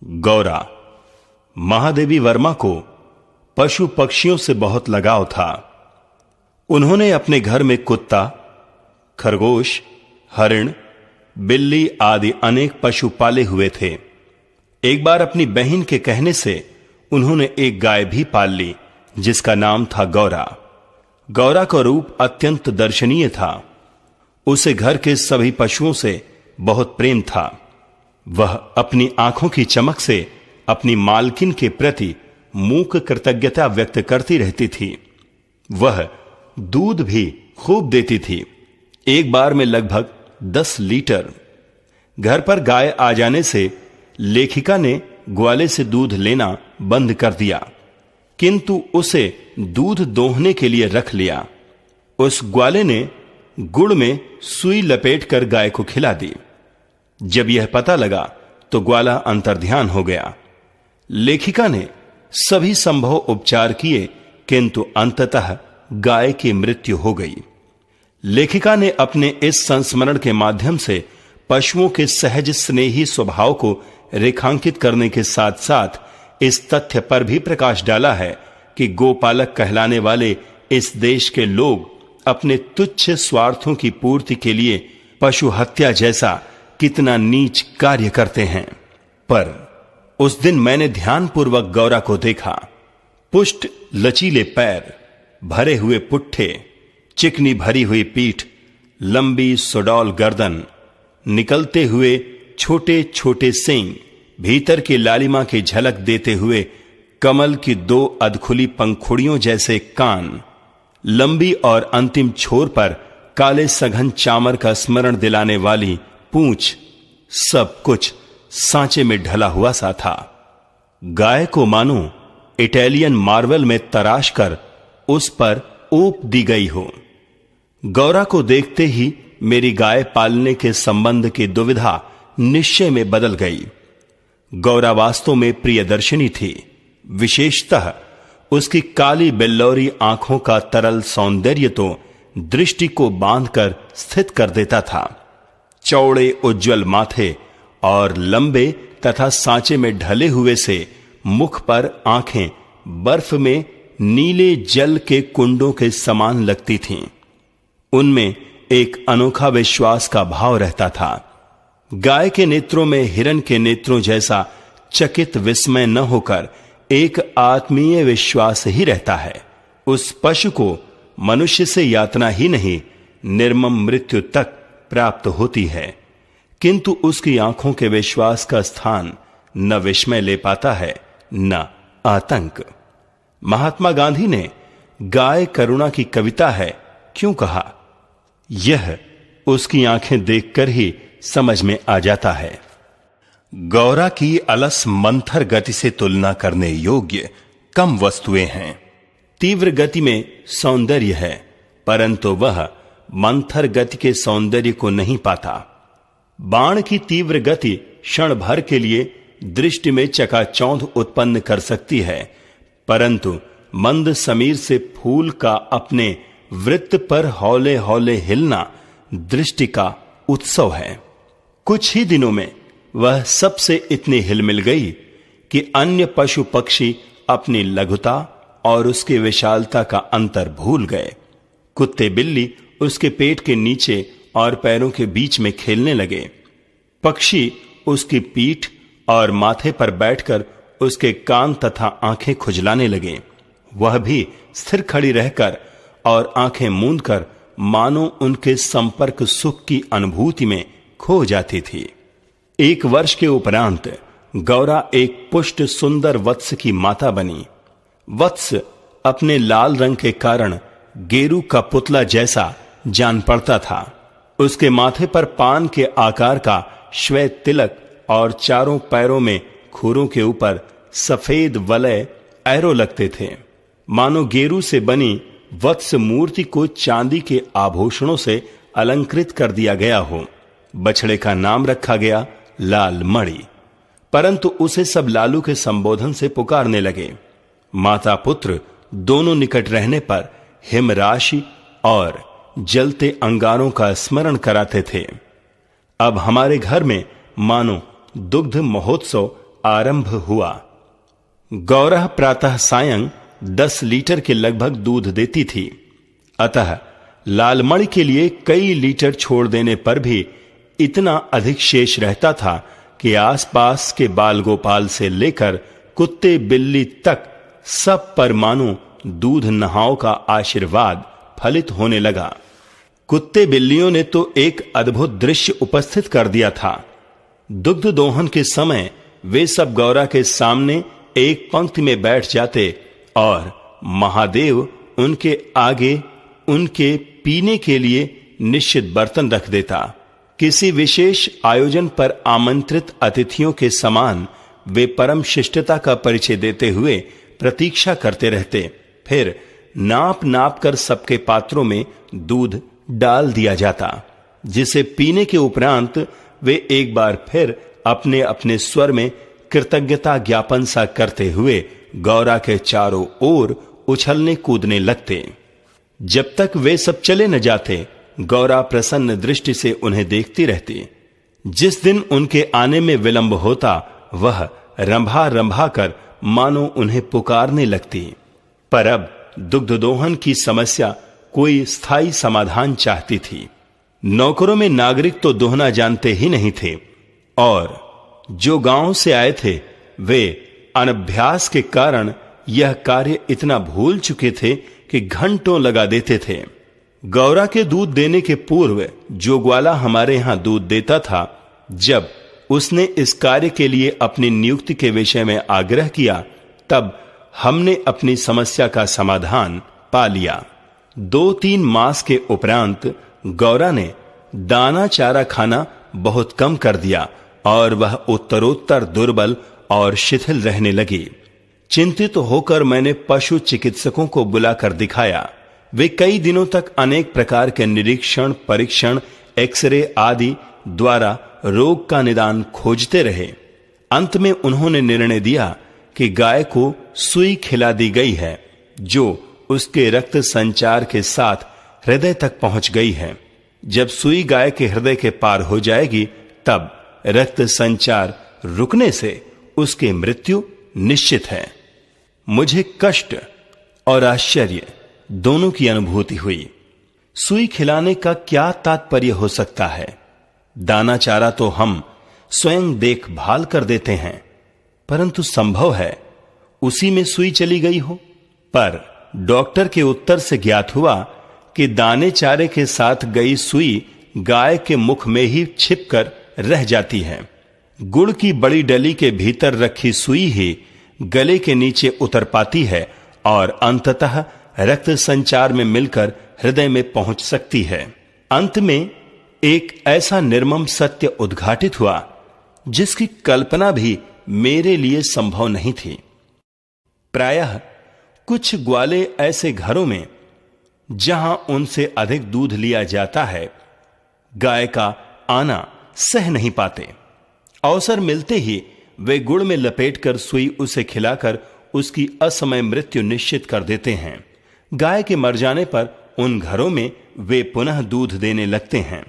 गौरा। महादेवी वर्मा को पशु पक्षियों से बहुत लगाव था। उन्होंने अपने घर में कुत्ता, खरगोश, हरिण, बिल्ली आदि अनेक पशु पाले हुए थे। एक बार अपनी बहन के कहने से उन्होंने एक गाय भी पाल ली जिसका नाम था गौरा। गौरा का रूप अत्यंत दर्शनीय था। उसे घर के सभी पशुओं से बहुत प्रेम था। वह अपनी आंखों की चमक से अपनी मालकिन के प्रति मूक कृतज्ञता व्यक्त करती रहती थी। वह दूध भी खूब देती थी। एक बार में लगभग 10 लीटर। घर पर गाय आ जाने से लेखिका ने ग्वाले से दूध लेना बंद कर दिया, किंतु उसे दूध दोहने के लिए रख लिया। उस ग्वाले ने गुड़ में सुई लपेटकर गाय को खिला दी। जब यह पता लगा तो ग्वाला अंतर्ध्यान हो गया। लेखिका ने सभी संभव उपचार किए, किंतु अंततः गाय की मृत्यु हो गई। लेखिका ने अपने इस संस्मरण के माध्यम से पशुओं के सहज स्नेही स्वभाव को रेखांकित करने के साथ साथ इस तथ्य पर भी प्रकाश डाला है कि गोपालक कहलाने वाले इस देश के लोग अपने तुच्छ स्वार्थों की पूर्ति के लिए पशु हत्या जैसा कितना नीच कार्य करते हैं। पर उस दिन मैंने ध्यानपूर्वक गौरा को देखा। पुष्ट लचीले पैर, भरे हुए पुट्ठे, चिकनी भरी हुई पीठ, लंबी सुडौल गर्दन, निकलते हुए छोटे छोटे सींग, भीतर की लालिमा की झलक देते हुए कमल की 2 अधखुली पंखुड़ियों जैसे कान, लंबी और अंतिम छोर पर काले सघन चामर का स्मरण दिलाने वाली पूंछ, सब कुछ सांचे में ढला हुआ सा था। गाय को मानो इटालियन मार्बल में तराश कर उस पर ओप दी गई हो। गौरा को देखते ही मेरी गाय पालने के संबंध की दुविधा निश्चय में बदल गई। गौरा वास्तव में प्रियदर्शिनी थी। विशेषतः उसकी काली बिल्लौरी आंखों का तरल सौंदर्य तो दृष्टि को बांधकर स्थित कर देता था। चौड़े उज्ज्वल माथे और लंबे तथा सांचे में ढले हुए से मुख पर आंखें बर्फ में नीले जल के कुंडों के समान लगती थीं। उनमें एक अनोखा विश्वास का भाव रहता था। गाय के नेत्रों में हिरण के नेत्रों जैसा चकित विस्मय न होकर एक आत्मीय विश्वास ही रहता है। उस पशु को मनुष्य से यातना ही नहीं, निर्मम मृत्यु तक प्राप्त होती है, किंतु उसकी आंखों के विश्वास का स्थान न विस्मय ले पाता है न आतंक। महात्मा गांधी ने गाय करुणा की कविता है क्यों कहा, यह उसकी आंखें देखकर ही समझ में आ जाता है। गौरा की अलस मंथर गति से तुलना करने योग्य कम वस्तुएं हैं। तीव्र गति में सौंदर्य है, परंतु वह मंथर गति के सौंदर्य को नहीं पाता। बाण की तीव्र गति क्षण भर के लिए दृष्टि में चकाचौंध उत्पन्न कर सकती है, परंतु मंद समीर से फूल का अपने वृत्त पर हौले हौले हिलना दृष्टि का उत्सव है। कुछ ही दिनों में वह सबसे इतनी हिलमिल गई कि अन्य पशु पक्षी अपनी लघुता और उसकी विशालता का अंतर भूल गए। कुत्ते बिल्ली उसके पेट के नीचे और पैरों के बीच में खेलने लगे। पक्षी उसकी पीठ और माथे पर बैठकर उसके कान तथा आंखें खुजलाने लगे। वह भी स्थिर खड़ी रहकर और आंखें मूंदकर मानो उनके संपर्क सुख की अनुभूति में खो जाती थी। 1 वर्ष के उपरांत गौरा एक पुष्ट सुंदर वत्स की माता बनी। वत्स अपने लाल रंग के कारण गेरू का पुतला जैसा जान पड़ता था। उसके माथे पर पान के आकार का श्वेत तिलक और चारों पैरों में खुरों के ऊपर सफेद वलय एरो लगते थे। मानो गेरू से बनी वत्स मूर्ति को चांदी के आभूषणों से अलंकृत कर दिया गया हो। बछड़े का नाम रखा गया लाल मणि, परंतु उसे सब लालू के संबोधन से पुकारने लगे। माता पुत्र दोनों निकट रहने पर हिमराशि और जलते अंगारों का स्मरण कराते थे। अब हमारे घर में मानो दुग्ध महोत्सव आरंभ हुआ। गौरा प्रातः सायं 10 लीटर के लगभग दूध देती थी, अतः लालमणि के लिए कई लीटर छोड़ देने पर भी इतना अधिक शेष रहता था कि आसपास के बाल गोपाल से लेकर कुत्ते बिल्ली तक सब पर मानो दूध नहाओ का आशीर्वाद फलित होने लगा। कुत्ते बिल्लियों ने तो एक अद्भुत दृश्य उपस्थित कर दिया था। दुग्ध दोहन के समय वे सब गौरा के सामने एक पंक्ति में बैठ जाते और महादेव उनके आगे उनके पीने के लिए निश्चित बर्तन रख देता। किसी विशेष आयोजन पर आमंत्रित अतिथियों के समान वे परम शिष्टता का परिचय देते हुए प्रतीक्षा करते रहते। फिर नाप नाप कर सबके पात्रों में दूध डाल दिया जाता, जिसे पीने के उपरांत वे एक बार फिर अपने अपने स्वर में कृतज्ञता ज्ञापन सा करते हुए गौरा के चारों ओर उछलने कूदने लगते। जब तक वे सब चले न जाते, गौरा प्रसन्न दृष्टि से उन्हें देखती रहती। जिस दिन उनके आने में विलंब होता, वह रंभा रंभा कर मानो उन्हें पुकारने लगती। पर अब दुग्ध दोहन की समस्या कोई स्थायी समाधान चाहती थी। नौकरों में नागरिक तो दोहना जानते ही नहीं थे, और जो गांव से आए थे वे अनभ्यास के कारण यह कार्य इतना भूल चुके थे कि घंटों लगा देते थे। गौरा के दूध देने के पूर्व जो ग्वाला हमारे यहां दूध देता था, जब उसने इस कार्य के लिए अपनी नियुक्ति के विषय में आग्रह किया, तब हमने अपनी समस्या का समाधान पा लिया। 2-3 मास के उपरांत गौरा ने दाना चारा खाना बहुत कम कर दिया और वह उत्तरोत्तर दुर्बल और शिथिल रहने लगी। चिंतित होकर मैंने पशु चिकित्सकों को बुलाकर दिखाया। वे कई दिनों तक अनेक प्रकार के निरीक्षण, परीक्षण, एक्सरे आदि द्वारा रोग का निदान खोजते रहे। अंत में उन्होंने निर्णय दिया कि गाय को सुई खिला दी गई है, जो उसके रक्त संचार के साथ हृदय तक पहुंच गई है। जब सुई गाय के हृदय के पार हो जाएगी, तब रक्त संचार रुकने से उसकी मृत्यु निश्चित है। मुझे कष्ट और आश्चर्य दोनों की अनुभूति हुई। सुई खिलाने का क्या तात्पर्य हो सकता है? दाना चारा तो हम स्वयं देखभाल कर देते हैं, परंतु संभव है उसी में सुई चली गई हो। पर डॉक्टर के उत्तर से ज्ञात हुआ कि दाने चारे के साथ गई सुई गाय के मुख में ही छिपकर रह जाती है। गुड़ की बड़ी डली के भीतर रखी सुई ही गले के नीचे उतर पाती है और अंततः रक्त संचार में मिलकर हृदय में पहुंच सकती है। अंत में एक ऐसा निर्मम सत्य उद्घाटित हुआ जिसकी कल्पना भी मेरे लिए संभव नहीं थी। प्रायः कुछ ग्वाले ऐसे घरों में जहां उनसे अधिक दूध लिया जाता है, गाय का आना सह नहीं पाते। अवसर मिलते ही वे गुड़ में लपेटकर सुई उसे खिलाकर उसकी असमय मृत्यु निश्चित कर देते हैं। गाय के मर जाने पर उन घरों में वे पुनः दूध देने लगते हैं।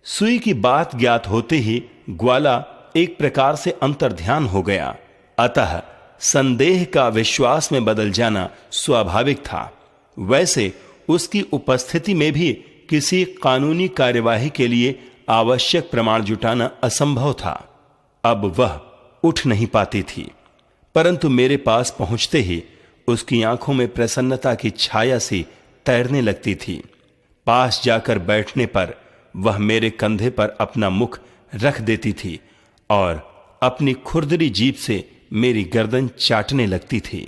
सुई की बात ज्ञात होते ही ग्वाला एक प्रकार से अंतर्ध्यान हो गया, अतः संदेह का विश्वास में बदल जाना स्वाभाविक था। वैसे उसकी उपस्थिति में भी किसी कानूनी कार्यवाही के लिए आवश्यक प्रमाण जुटाना असंभव था। अब वह उठ नहीं पाती थी, परंतु मेरे पास पहुंचते ही उसकी आंखों में प्रसन्नता की छाया सी तैरने लगती थी। पास जाकर बैठने पर वह मेरे कंधे पर अपना मुख रख देती थी और अपनी खुरदरी जीभ से मेरी गर्दन चाटने लगती थी।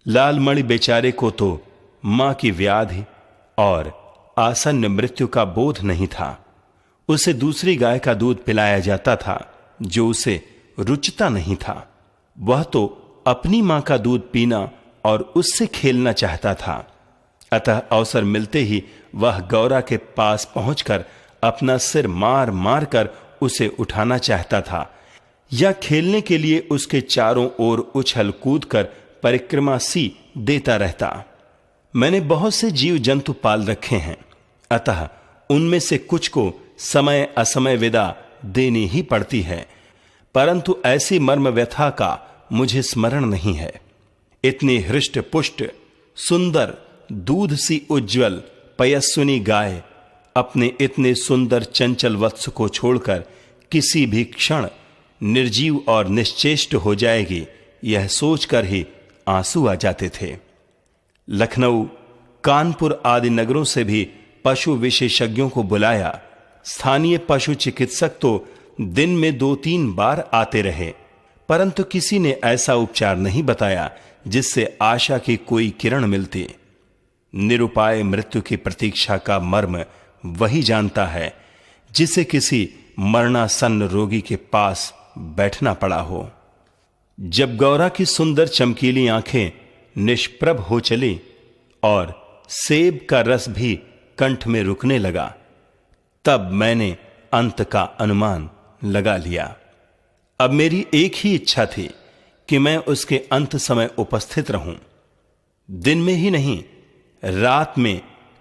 लालमणि बेचारे को तो मां की व्याधि और आसन्न मृत्यु का बोध नहीं था। उसे दूसरी गाय का दूध पिलाया जाता था जो उसे रुचता नहीं था। वह तो अपनी मां का दूध पीना और उससे खेलना चाहता था। अतः अवसर मिलते ही वह गौरा के पास पहुंचकर अपना सिर मार मार कर उसे उठाना चाहता था, या खेलने के लिए उसके चारों ओर उछल कूद कर परिक्रमा सी देता रहता। मैंने बहुत से जीव जंतु पाल रखे हैं, अतः उनमें से कुछ को समय असमय विदा देनी ही पड़ती है, परंतु ऐसी मर्म व्यथा का मुझे स्मरण नहीं है। इतनी हृष्ट पुष्ट सुंदर दूध सी उज्ज्वल पयस्विनी गाय अपने इतने सुंदर चंचल वत्स को छोड़कर किसी भी क्षण निर्जीव और निश्चेष्ट हो जाएगी, यह सोचकर ही आंसू आ जाते थे। लखनऊ, कानपुर आदि नगरों से भी पशु विशेषज्ञों को बुलाया। स्थानीय पशु चिकित्सक तो दिन में 2-3 बार आते रहे, परंतु किसी ने ऐसा उपचार नहीं बताया जिससे आशा की कोई किरण मिलती। निरुपाय मृत्यु की प्रतीक्षा का मर्म वही जानता है जिसे किसी मरणासन्न रोगी के पास बैठना पड़ा हो। जब गौरा की सुंदर चमकीली आंखें निष्प्रभ हो चली और सेब का रस भी कंठ में रुकने लगा, तब मैंने अंत का अनुमान लगा लिया। अब मेरी एक ही इच्छा थी कि मैं उसके अंत समय उपस्थित रहूं। दिन में ही नहीं, रात में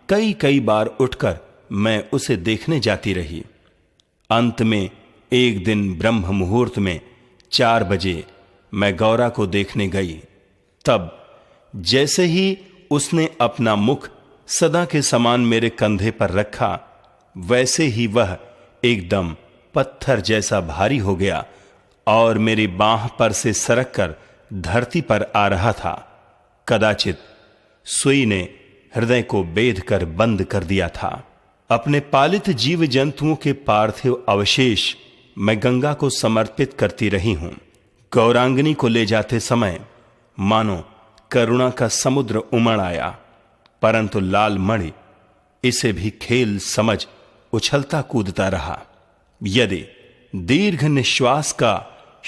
कई कई बार उठकर मैं उसे देखने जाती रही। अंत में एक दिन ब्रह्म मुहूर्त में 4 बजे मैं गौरा को देखने गई। तब जैसे ही उसने अपना मुख सदा के समान मेरे कंधे पर रखा, वैसे ही वह एकदम पत्थर जैसा भारी हो गया और मेरी बांह पर से सरक कर धरती पर आ रहा था। कदाचित सुई ने हृदय को बेध कर बंद कर दिया था। अपने पालित जीव जंतुओं के पार्थिव अवशेष मैं गंगा को समर्पित करती रही हूं। गौरांगनी को ले जाते समय मानो करुणा का समुद्र उमड़ आया, परंतु लाल मणि इसे भी खेल समझ उछलता कूदता रहा। यदि दीर्घ निश्वास का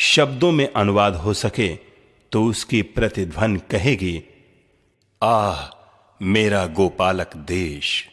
शब्दों में अनुवाद हो सके तो उसकी प्रतिध्वनि कहेगी, आह मेरा गोपालक देश।